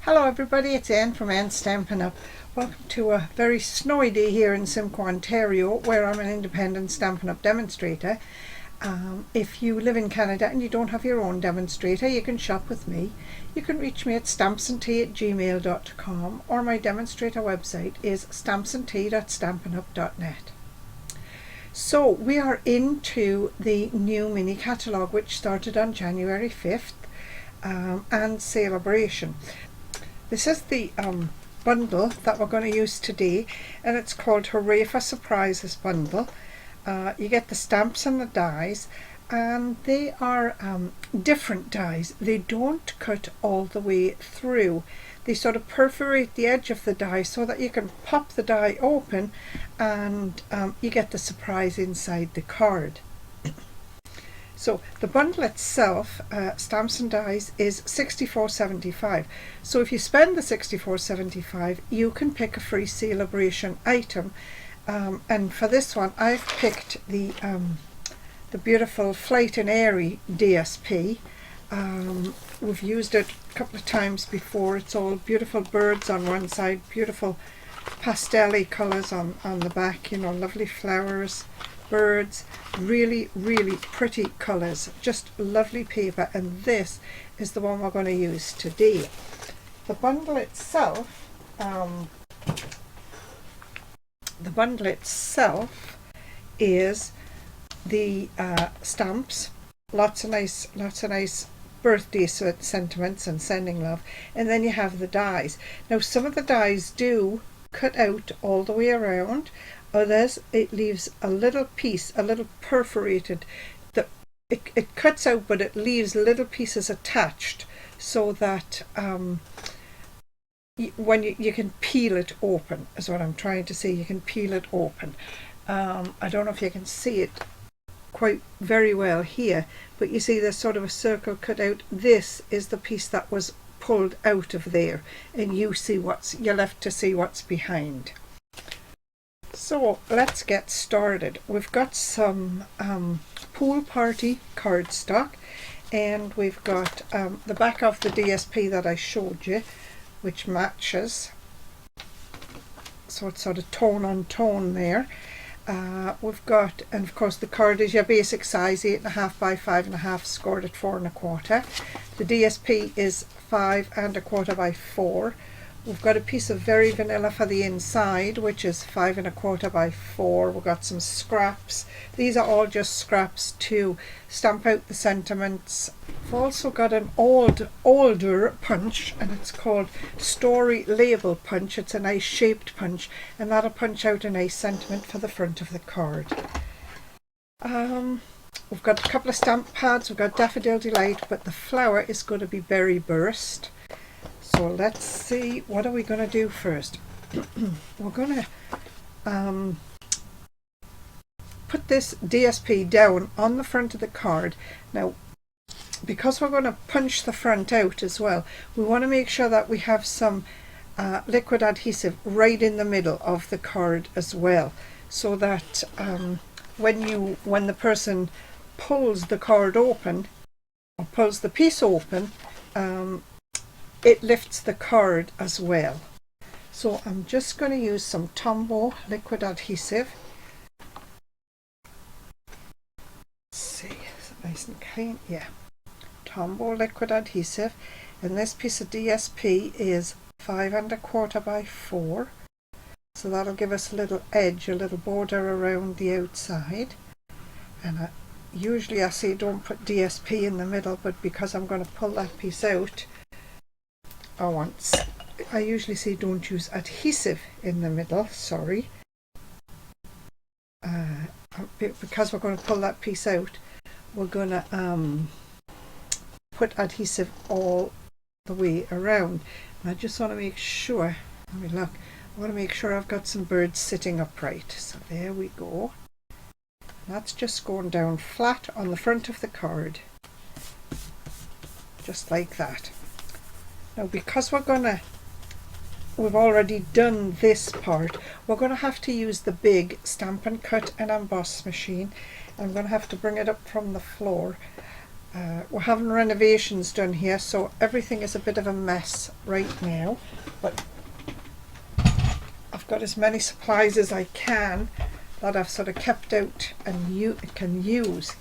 Hello everybody, it's Anne from Anne Stampin' Up. Welcome to a very snowy day here in Simcoe, Ontario, where I'm an independent Stampin' Up demonstrator. If you live in Canada and you don't have your own demonstrator, you can shop with me. You can reach me at stampsandtea@gmail.com, or my demonstrator website is stampsandtea.stampinup.net. So we are into the new mini catalogue, which started on January 5th, and celebration. This is the bundle that we're going to use today, and it's called Hooray for Surprises bundle. You get the stamps and the dies, and they are different dies. They don't cut all the way through. They sort of perforate the edge of the die so that you can pop the die open and you get the surprise inside the card. So the bundle itself, stamps and dies, is $64.75. So if you spend the $64.75, you can pick a free celebration item. And for this one, I've picked the beautiful Flight and Airy DSP. We've used it a couple of times before. It's all beautiful birds on one side, beautiful pastel-y colours on the back, you know, lovely flowers, birds, really pretty colours, just lovely paper, and this is the one we're going to use today. The bundle itself is the stamps, lots of nice birthday sentiments and sending love, and then you have the dies. Now some of the dies do cut out all the way around. Others, it leaves a little piece, a little perforated. It cuts out, but it leaves little pieces attached so that when you can peel it open, is what I'm trying to say. You can peel it open. I don't know if you can see it quite very well here, but you see there's sort of a circle cut out. This is the piece that was pulled out of there, and you're left to see what's behind. So let's get started. We've got some pool party cardstock, and we've got the back of the DSP that I showed you, which matches, so it's sort of tone on tone there. We've got, and of course the card is your basic size, 8.5 by 5.5, scored at 4 1/4. The DSP is 5 1/4 by 4. We've got a piece of very vanilla for the inside, which is 5 1/4 by 4. We've got some scraps. These are all just scraps to stamp out the sentiments. We've also got an older punch, and it's called Story Label Punch. It's a nice shaped punch, and that'll punch out a nice sentiment for the front of the card. We've got a couple of stamp pads. We've got Daffodil Delight, but the flower is going to be Berry Burst. So let's see, what are we going to do first? We're going to put this DSP down on the front of the card. Now, because we're going to punch the front out as well, we want to make sure that we have some liquid adhesive right in the middle of the card as well, so that when the person pulls the card open, or pulls the piece open, it lifts the card as well. So I'm just going to use some Tombow liquid adhesive. Let's see, is it nice and clean? Yeah. Tombow liquid adhesive, and this piece of DSP is 5 1/4 by 4. So that'll give us a little edge, a little border around the outside. And usually I say don't put DSP in the middle, but because I'm going to pull that piece out, I usually say don't use adhesive in the middle, sorry. Because we're going to pull that piece out, we're going to put adhesive all the way around. And I just want to make sure, let me look, I want to make sure I've got some birds sitting upright. So there we go. That's just going down flat on the front of the card, just like that. Now, because we've already done this part, we're going to have to use the big Stampin' Cut and Emboss machine. I'm going to have to bring it up from the floor. we're having renovations done here, so everything is a bit of a mess right now, but I've got as many supplies as I can that I've sort of kept out and you can use.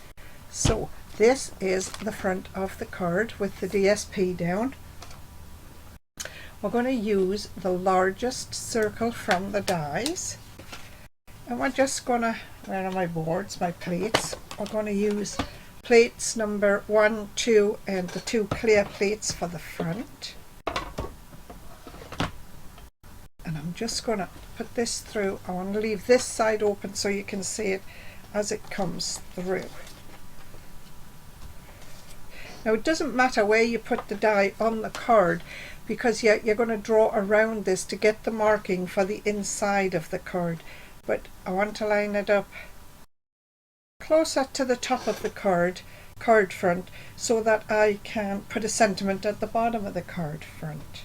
So this is the front of the card with the DSP down. We're going to use the largest circle from the dies, and we're just going to, where are my boards, my plates, we're going to use plates number 1, 2 and the 2 clear plates for the front. And I'm just going to put this through. I want to leave this side open so you can see it as it comes through. Now it doesn't matter where you put the die on the card, because you're going to draw around this to get the marking for the inside of the card, but I want to line it up closer to the top of the card front so that I can put a sentiment at the bottom of the card front.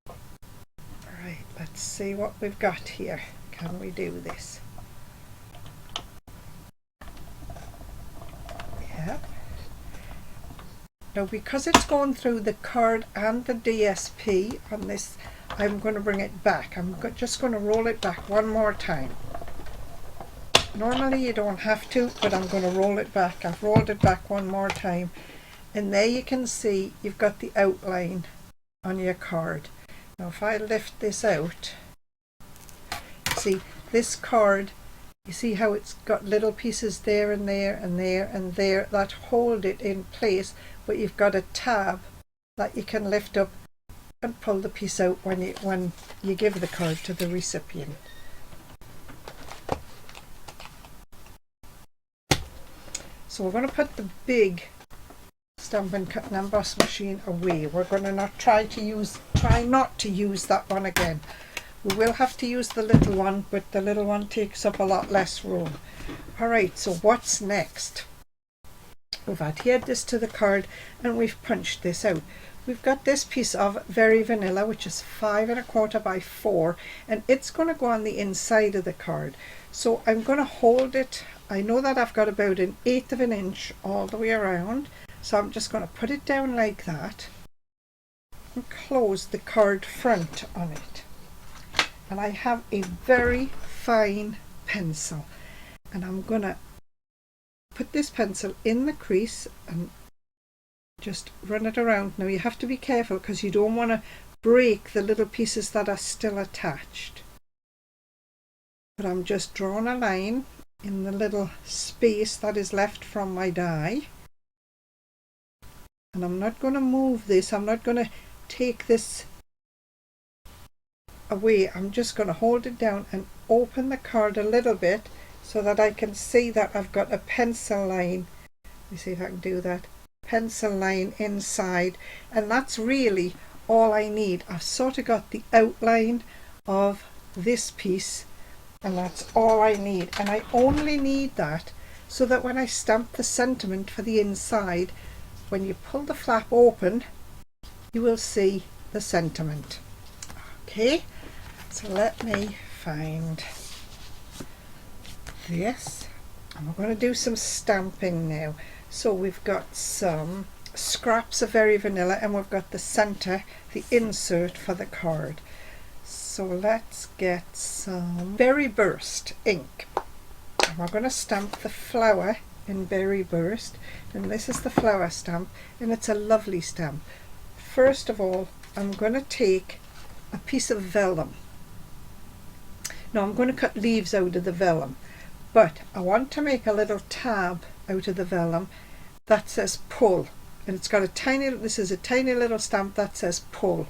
Alright, let's see what we've got here. Can we do this? Yeah. Now because it's going through the card and the DSP on this, I'm going to bring it back. I'm just going to roll it back one more time. Normally you don't have to, but I'm going to roll it back. I've rolled it back one more time, and there you can see you've got the outline on your card. Now if I lift this out, see this card, you see how it's got little pieces there and there and there and there that hold it in place, but you've got a tab that you can lift up and pull the piece out when you give the card to the recipient. So we're going to put the big Stampin' Cut and Emboss machine away. We're going to try not to use that one again. We will have to use the little one, but the little one takes up a lot less room. Alright, so what's next? We've adhered this to the card and we've punched this out. We've got this piece of Very Vanilla, which is 5 1/4 by 4, and it's going to go on the inside of the card. So I'm going to hold it. I know that I've got about 1/8 of an inch all the way around, so I'm just going to put it down like that and close the card front on it. And I have a very fine pencil, and I'm going to put this pencil in the crease and just run it around. Now you have to be careful because you don't want to break the little pieces that are still attached. But I'm just drawing a line in the little space that is left from my die, and I'm not going to move this. I'm not going to take this away. I'm just going to hold it down and open the card a little bit so that I can see that I've got a pencil line. Let me see if I can do that. Pencil line inside, and that's really all I need. I've sort of got the outline of this piece, and that's all I need, and I only need that so that when I stamp the sentiment for the inside, when you pull the flap open, you will see the sentiment. Okay, so let me find this, and we're going to do some stamping now. So we've got some scraps of Very Vanilla, and we've got the center, the insert for the card. So let's get some Berry Burst ink, and we're going to stamp the flower in Berry Burst, and this is the flower stamp, and it's a lovely stamp. First of all, I'm going to take a piece of vellum. Now I'm going to cut leaves out of the vellum, but I want to make a little tab out of the vellum that says pull, and it's got this is a tiny little stamp that says pull.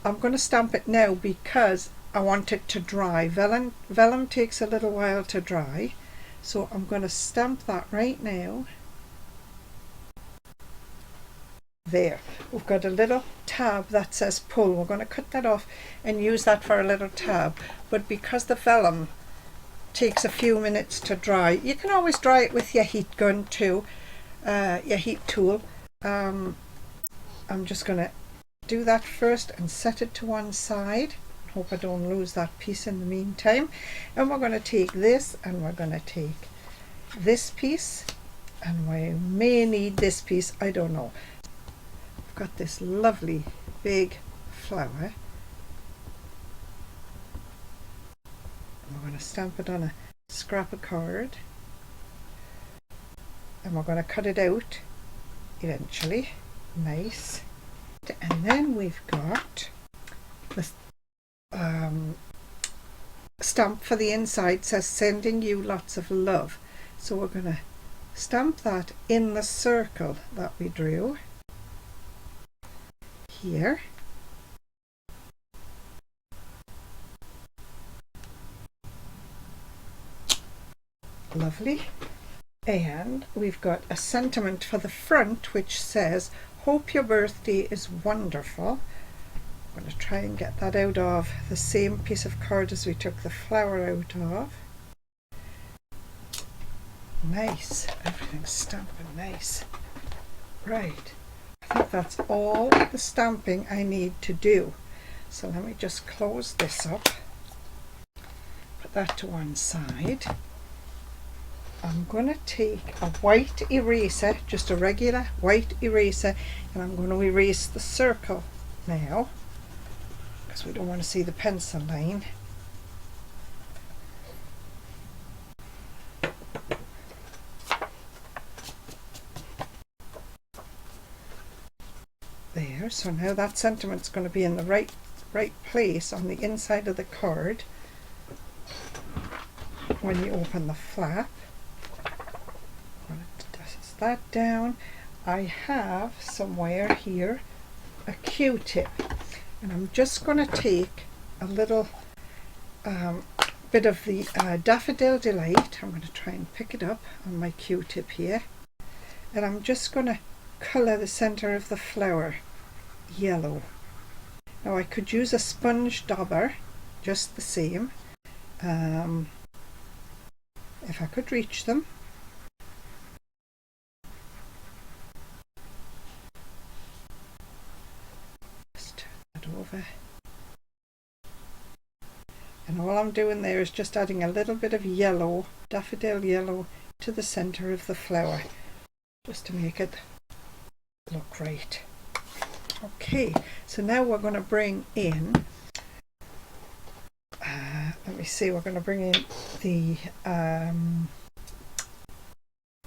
I'm going to stamp it now because I want it to dry. Vellum takes a little while to dry, so I'm going to stamp that right now. There, we've got a little tab that says pull. We're going to cut that off and use that for a little tab, but because the vellum takes a few minutes to dry, you can always dry it with your heat gun too, your heat tool. I'm just going to do that first and set it to one side. Hope I don't lose that piece in the meantime. And we're going to take this, and we're going to take this piece, and I may need this piece, I don't know. I've got this lovely big flower. We're going to stamp it on a scrap of card, and we're going to cut it out eventually. Nice. And then we've got the stamp for the inside, says sending you lots of love. So we're going to stamp that in the circle that we drew here. Lovely. And we've got a sentiment for the front which says, hope your birthday is wonderful. I'm going to try and get that out of the same piece of card as we took the flower out of. Nice. Everything's stamping nice. Right. I think that's all the stamping I need to do. So let me just close this up. Put that to one side. I'm going to take a white eraser, just a regular white eraser, and I'm going to erase the circle now, because we don't want to see the pencil line. There, so now that sentiment's going to be in the right place on the inside of the card when you open the flap. Dust that down. I have somewhere here a Q-tip, and I'm just going to take a little bit of the Daffodil Delight. I'm going to try and pick it up on my Q-tip here, and I'm just going to colour the centre of the flower yellow. Now I could use a sponge dauber just the same, if I could reach them. Just turn that over, and all I'm doing there is just adding a little bit of yellow, daffodil yellow, to the centre of the flower, just to make it look right. Okay, so now we're going to bring in, let me see, we're going to bring in the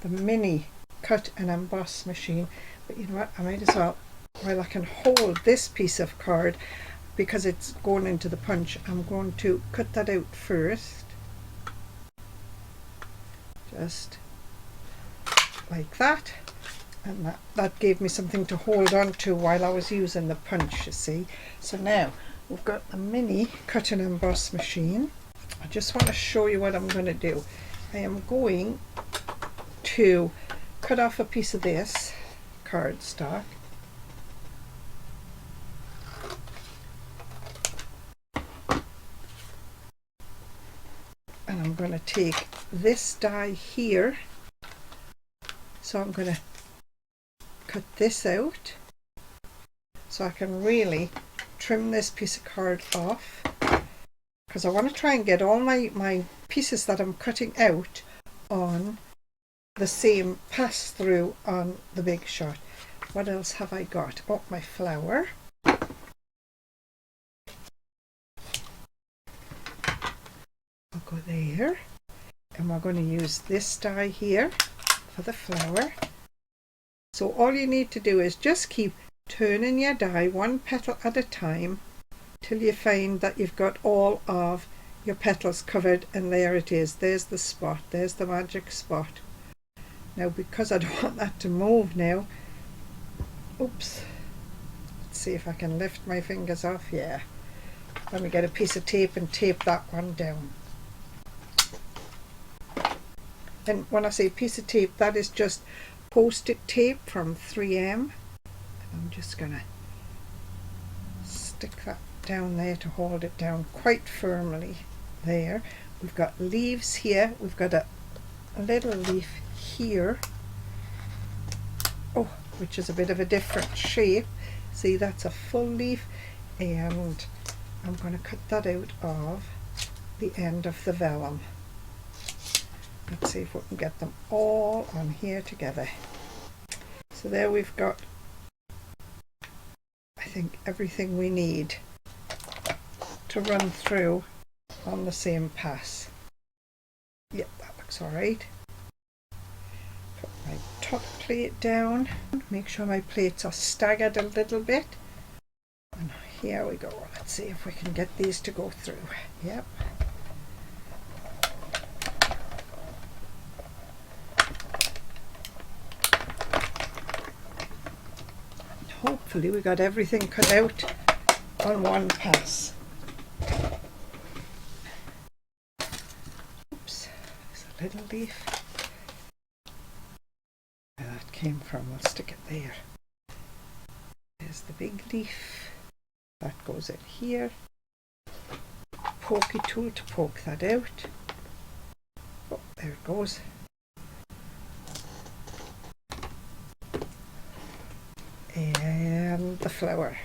mini cut and emboss machine. But you know what, I might as well, while I can hold this piece of card, because it's going into the punch, I'm going to cut that out first, just like that. And that gave me something to hold on to while I was using the punch, you see. So now we've got the mini cut and emboss machine. I just want to show you what I'm going to do. I am going to cut off a piece of this cardstock. And I'm going to take this die here. So I'm going to cut this out so I can really trim this piece of card off, because I want to try and get all my pieces that I'm cutting out on the same pass through on the big shot. What else have I got? Oh, my flower. I'll go there, and we're going to use this die here for the flower. So all you need to do is just keep turning your die one petal at a time till you find that you've got all of your petals covered, and there it is. There's the spot. There's the magic spot. Now, because I don't want that to move now, oops, let's see if I can lift my fingers off. Yeah, let me get a piece of tape and tape that one down. And when I say piece of tape, that is just Post-it tape from 3M. I'm just going to stick that down there to hold it down quite firmly there. We've got leaves here. We've got a little leaf here, oh, which is a bit of a different shape. See, that's a full leaf, and I'm going to cut that out of the end of the vellum. Let's see if we can get them all on here together. So there we've got, I think, everything we need to run through on the same pass. Yep, that looks alright. Put my top plate down. Make sure my plates are staggered a little bit. And here we go. Let's see if we can get these to go through. Yep. Hopefully we got everything cut out on one pass. Oops, there's a little leaf. Where that came from, we'll stick it there. There's the big leaf. That goes in here. Pokey tool to poke that out. Oh, there it goes. And the flower.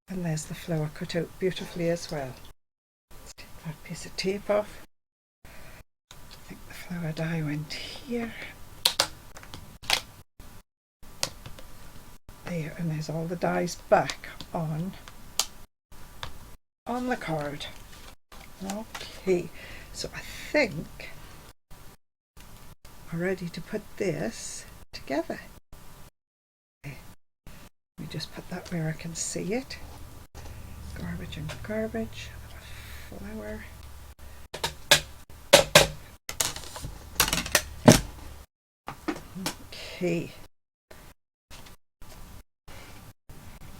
And there's the flower cut out beautifully as well. Let's take that piece of tape off. I think the flower die went here. There, and there's all the dies back on the card. Okay, so I think we're ready to put this together. Okay. Let me just put that where I can see it. Garbage and garbage. A flower. Okay.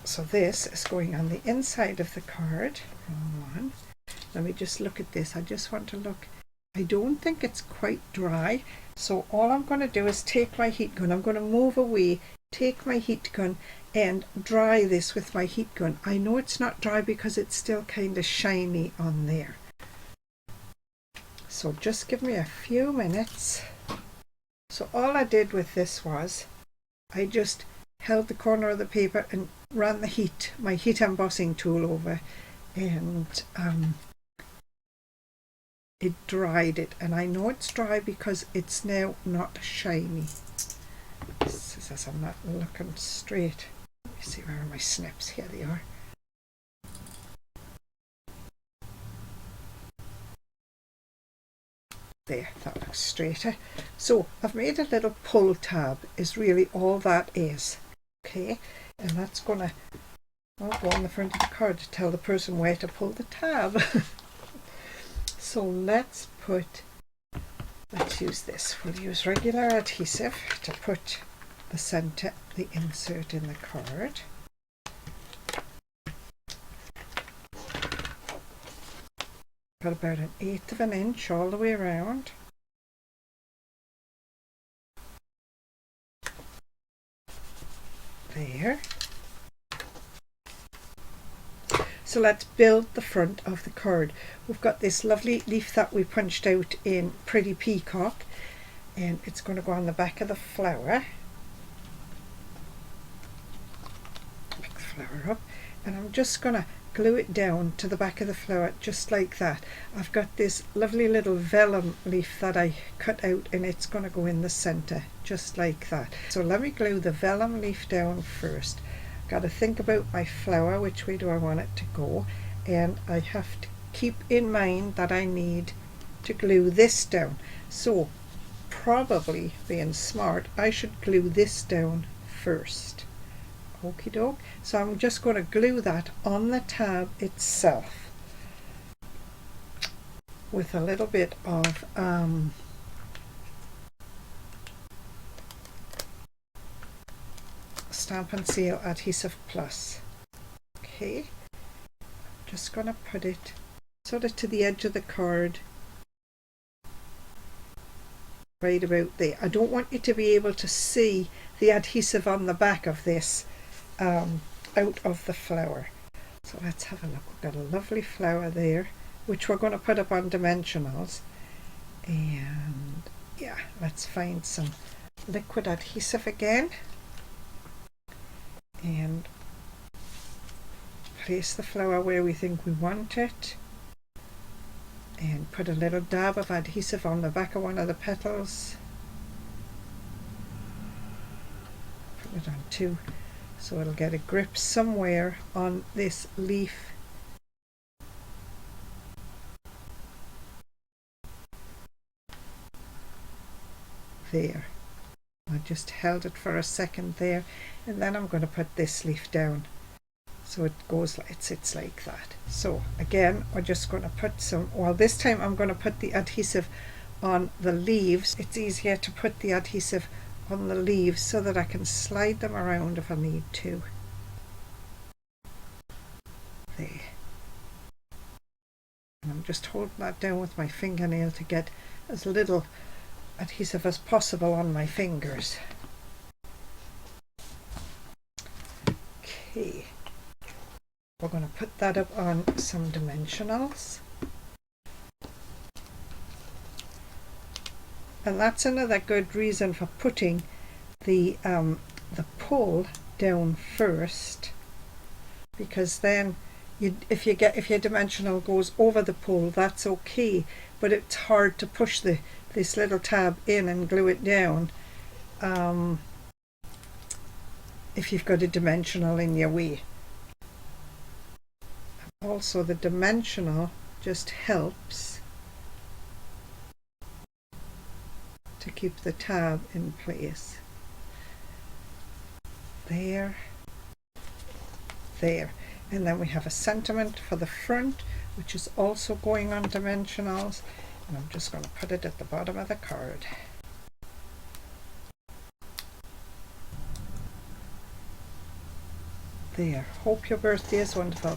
So this is going on the inside of the card. Wrong one. Let me just look at this. I just want to look. I don't think it's quite dry. So all I'm going to do is take my heat gun. I'm going to move away, take my heat gun and dry this with my heat gun. I know it's not dry because it's still kind of shiny on there. So just give me a few minutes. So all I did with this was I just held the corner of the paper and ran my heat embossing tool over, and it dried it, and I know it's dry because it's now not shiny. This is as I'm not looking straight. Let me see, where are my snips? Here they are. There, that looks straighter. So I've made a little pull tab, is really all that is. Okay, and that's gonna go on the front of the card to tell the person where to pull the tab. So let's use this. We'll use regular adhesive to put the insert in the card. Got about 1/8 of an inch all the way around. There. So let's build the front of the card. We've got this lovely leaf that we punched out in Pretty Peacock, and it's going to go on the back of the flower. Pick the flower up, and I'm just going to glue it down to the back of the flower just like that. I've got this lovely little vellum leaf that I cut out, and it's going to go in the center just like that. So let me glue the vellum leaf down first. Got to think about my flower, which way do I want it to go, and I have to keep in mind that I need to glue this down. So probably, being smart, I should glue this down first. Okie doke. So I'm just going to glue that on the tab itself with a little bit of Stamp and Seal Adhesive Plus. Okay, just going to put it sort of to the edge of the card, right about there. I don't want you to be able to see the adhesive on the back of this out of the flower. So let's have a look. We've got a lovely flower there, which we're going to put up on dimensionals. And yeah, let's find some liquid adhesive again and place the flower where we think we want it. and put a little dab of adhesive on the back of one of the petals. Put it on two so it'll get a grip somewhere on this leaf. There. I just held it for a second there, and then I'm going to put this leaf down so it goes, it sits like that. So again, we're just going to put some, well, this time I'm going to put the adhesive on the leaves. It's easier to put the adhesive on the leaves so that I can slide them around if I need to. There. And I'm just holding that down with my fingernail to get as little adhesive as possible on my fingers. Okay. We're going to put that up on some dimensionals. And that's another good reason for putting the pole down first, because then if your dimensional goes over the pole, that's okay, but it's hard to push this little tab in and glue it down if you've got a dimensional in your way. Also, the dimensional just helps to keep the tab in place. There, there. And then we have a sentiment for the front, which is also going on dimensionals. And I'm just going to put it at the bottom of the card. There. Hope your birthday is wonderful.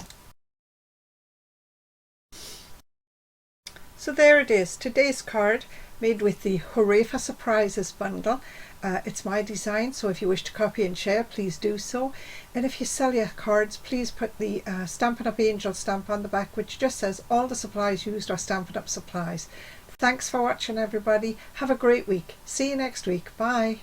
So there it is, today's card made with the Hooray for Surprises bundle. It's my design, so if you wish to copy and share, please do so. And if you sell your cards, please put the Stampin' Up! Angel stamp on the back, which just says all the supplies used are Stampin' Up! Supplies. Thanks for watching, everybody. Have a great week. See you next week. Bye.